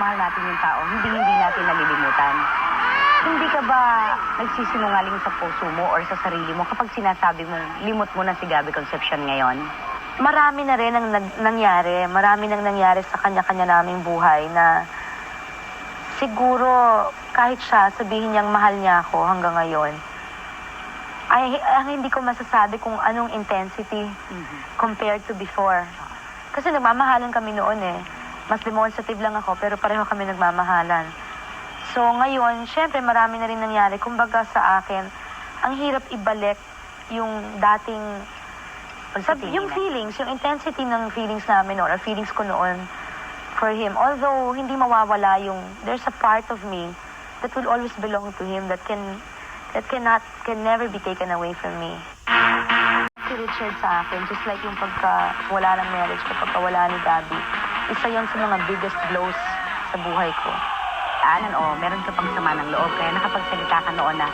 mahal natin yung tao, hindi natin nalilimutan. Hindi ka ba nagsisinungaling sa puso mo or sa sarili mo kapag sinasabi mong limot mo na si Gabby Concepcion ngayon? Marami na rin ang nangyari. Marami nang nangyari sa kanya-kanya naming buhay na siguro kahit siya sabihin niyang mahal niya ako hanggang ngayon, ay hindi ko masasabi kung anong intensity compared to before. Kasi nagmamahalan kami noon eh. Mas demonstrative lang ako pero pareho kami nagmamahalan. So ngayon, syempre marami na rin nangyari. Kumbaga sa akin, ang hirap ibalik yung dating yung feelings, yung intensity ng feelings namin or feelings ko noon for him. Although hindi mawawala yung there's a part of me that will always belong to him that can never be taken away from me. Si Richard sa akin, just like yung wala ng marriage, wala ni Gabby, isa yon sa mga biggest blows sa buhay ko. Meron ka pang sama ng loob, kaya nakapagsalita ka noon na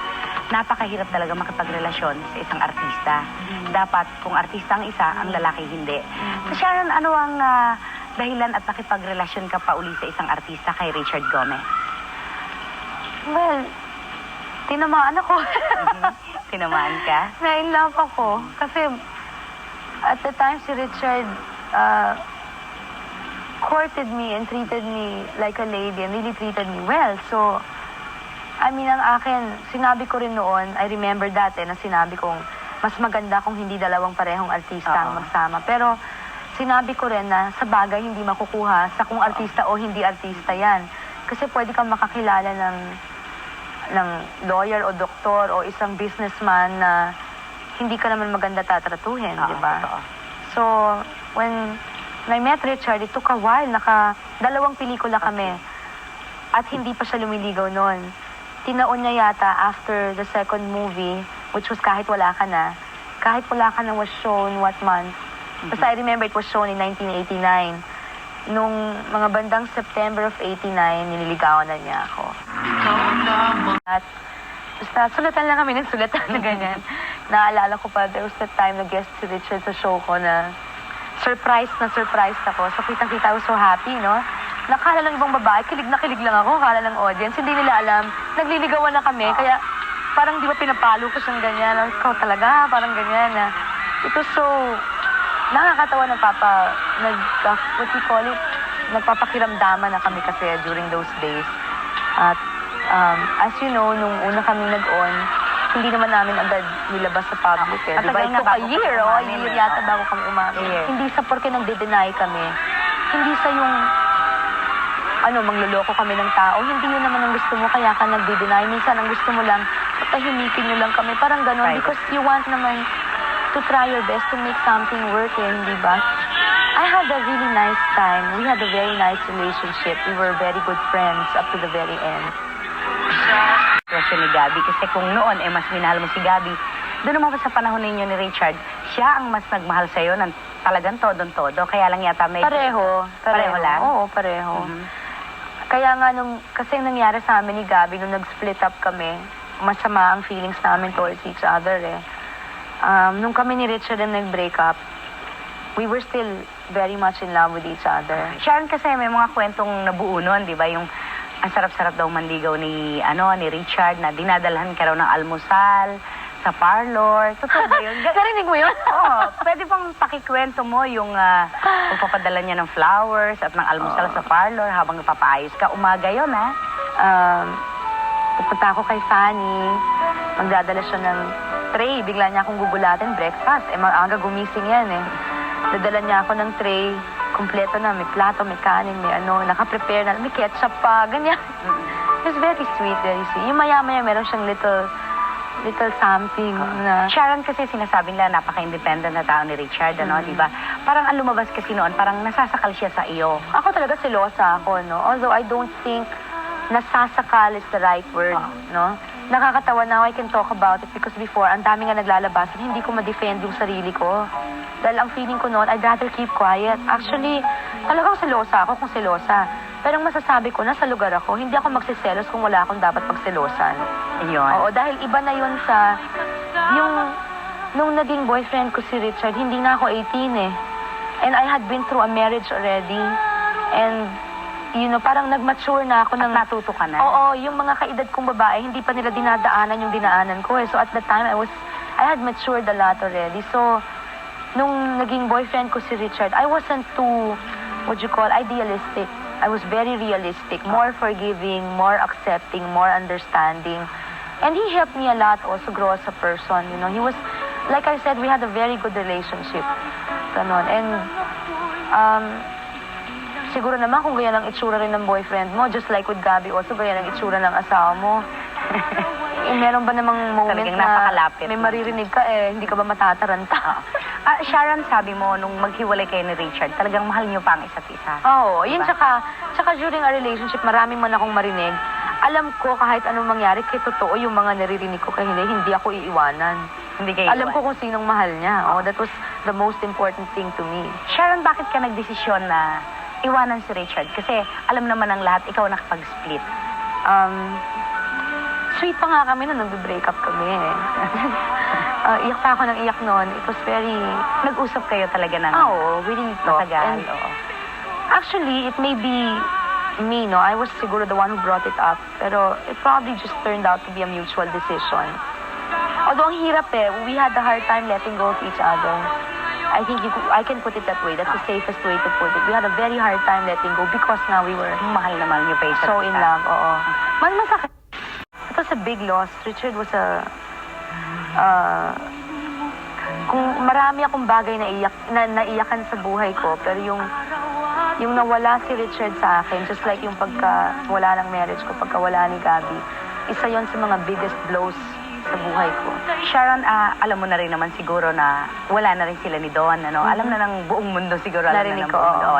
napakahirap talaga makipagrelasyon sa isang artista. Dapat, kung artista ang isa, ang lalaki hindi. So Sharon, ano ang dahilan at nakipagrelasyon ka pa uli sa isang artista kay Richard Gomez? Well, tinamaan ako. Tinamaan ka? Na-in-love ako. Kasi at the time si Richard courted me and treated me like a lady and really treated me well. So, I mean, ang akin, sinabi ko rin noon, I remember dati na sinabi kong mas maganda kung hindi dalawang parehong artista ang magsama. Pero sinabi ko rin na sa bagay hindi makukuha sa kung artista o hindi artista yan. Kasi pwede kang makakilala ng lawyer o doktor o isang businessman na hindi ka naman maganda tatratuhin, di ba? So, when I met Richard, it took a while. Dalawang pelikula kami. At hindi pa siya lumiligaw noon. Tinaon niya yata after the second movie, which was Kahit Wala Ka Na. Kahit Wala Ka Na was shown what month? Basta I remember it was shown in 1989. Nung mga bandang September of 89, nililigawan na niya ako. At basta sulatan lang kami ng sulatan na ganyan. Naalala ko pa, there was that time na guest si Richard sa show ko na surprise ako. So kitang-kita I was so happy, no? Nakala ng ibang babae, kilig lang ako, kala ng audience. Hindi nila alam, nagliligawan na kami. Kaya parang di ba pinapalo ko siyang ganyan. Ikaw talaga, parang ganyan. Ito so, nakakatawa na what we call it, nagpapakiramdaman na kami kasi during those days. At as you know, nung una kami nag-on, hindi naman namin agad nilabas sa public eh. Diba? It took a year, a year yata bago kami umamin. Hindi sa porke nagde-deny kami. Hindi sa yung mangloloko kami ng tao. Hindi yun naman ang gusto mo, kaya ka nagde-deny. Minsan ang gusto mo lang, patahimikin nyo lang kami. Parang ganon, because you want naman to try your best to make something work eh, hindi ba? I had a really nice time. We had a very nice relationship. We were very good friends up to the very end. Ni Gabby, kasi kung noon mas minahal mo si Gabby, doon naman sa panahon ninyo ni Richard, siya ang mas nagmahal sa'yo ng talagang todong-todo. Kaya lang yata may... Pareho lang? Oo, pareho. Kaya nga kasi nangyari sa amin ni Gabby nung nag-split up kami, masama ang feelings namin towards each other eh. Nung kami ni Richard na nag-break up, we were still very much in love with each other. Sharon, kasi may mga kwentong nabuo nun, di ba? Yung ang sarap-sarap daw manligaw ni Richard na dinadalhan ka raw ng almusal sa parlor. Totoo ba yun? Narinig mo yun? Oo. Pwede bang pakikwento mo yung pagpapadala niya ng flowers at ng almusal sa parlor habang napapaayos ka? Umaga yun, ha? Pupunta ako kay Fanny. Magdadala siya ng tray. Bigla niya akong gugulatin breakfast. Maaga gumising yan, eh. Dadala niya ako ng tray. Kompleto na, may plato, may kanin, may naka-prepare na, may ketchup pa, ganyan. It's very sweet, very sweet. Yung maya-maya, meron siyang little something na... Sharon, kasi sinasabi nila napaka-independent na tao ni Richard, di ba? Parang ang lumabas kasi noon, parang nasasakal siya sa iyo. Ako talaga selosa ako, no? Although I don't think nasasakal is the right word, no? Nakakatawa now, I can talk about it because before, ang dami nga naglalabas at hindi ko ma-defend yung sarili ko. Dahil ang feeling ko noon, I'd rather keep quiet. Actually, talagang selosa ako kung selosa. Pero ang masasabi ko, nasa lugar ako, hindi ako magsiselos kung wala akong dapat pagselosan. Yun. Oo, dahil iba na yun sa... Nung naging boyfriend ko si Richard, hindi na ako 18 eh. And I had been through a marriage already. And parang nag-mature na ako At ng... natuto ka na. Oo, yung mga kaedad kong babae, hindi pa nila dinadaanan yung dinaanan ko eh. So at the time, I had matured a lot already. So, nung naging boyfriend ko si Richard, I wasn't too, idealistic. I was very realistic, more forgiving, more accepting, more understanding. And he helped me a lot also grow as a person. He was, like I said, we had a very good relationship. Ganon. And, siguro naman kung ganyan ang itsura rin ng boyfriend mo, just like with Gabby also, ganyan ang itsura ng asawa mo. Meron ba namang moment Talagang na napakalapit may mo. maririnig ka hindi ka ba matataranta? Sharon, sabi mo, nung maghiwalay kayo ni Richard, talagang mahal niyo pa ang isa't isa. Oo, yun Diba? tsaka during a relationship, marami man akong marinig. Alam ko kahit anong mangyari, kay totoo yung mga naririnig ko kay hindi ako iiwanan. Hindi kayo Alam iwan. ko kung sinong mahal niya. Oh, that was the most important thing to me. Sharon, bakit ka nagdesisyon na iwanan si Richard? Kasi alam naman ng lahat, ikaw nakapag-split. Sweet pa nga kami nung nag-break up kami eh. Iyak pa ako ng iyak noon. It was very... Nag-usap kayo talaga ng Oo, we really talked. matagal. And Oo. actually, it may be me, no? I was siguro the one who brought it up. Pero it probably just turned out to be a mutual decision. Although ang hirap we had a hard time letting go of each other. I think I can put it that way. That's the safest way to put it. We had a very hard time letting go because nga we were Mahal na mahal niyo pa isa't so isa. in love. Oo. Masakit. It was a big loss. Richard was kung marami akong bagay na naiyakan sa buhay ko, pero yung nawala si Richard sa akin, just like yung pagka wala ng marriage ko, pagka wala ni Gabby, isa yon sa mga biggest blows sa buhay ko. Sharon, alam mo na rin naman siguro na wala na rin sila ni Don. Alam na ng buong mundo siguro. Alam Narinig na ng ko, buong oo. mundo.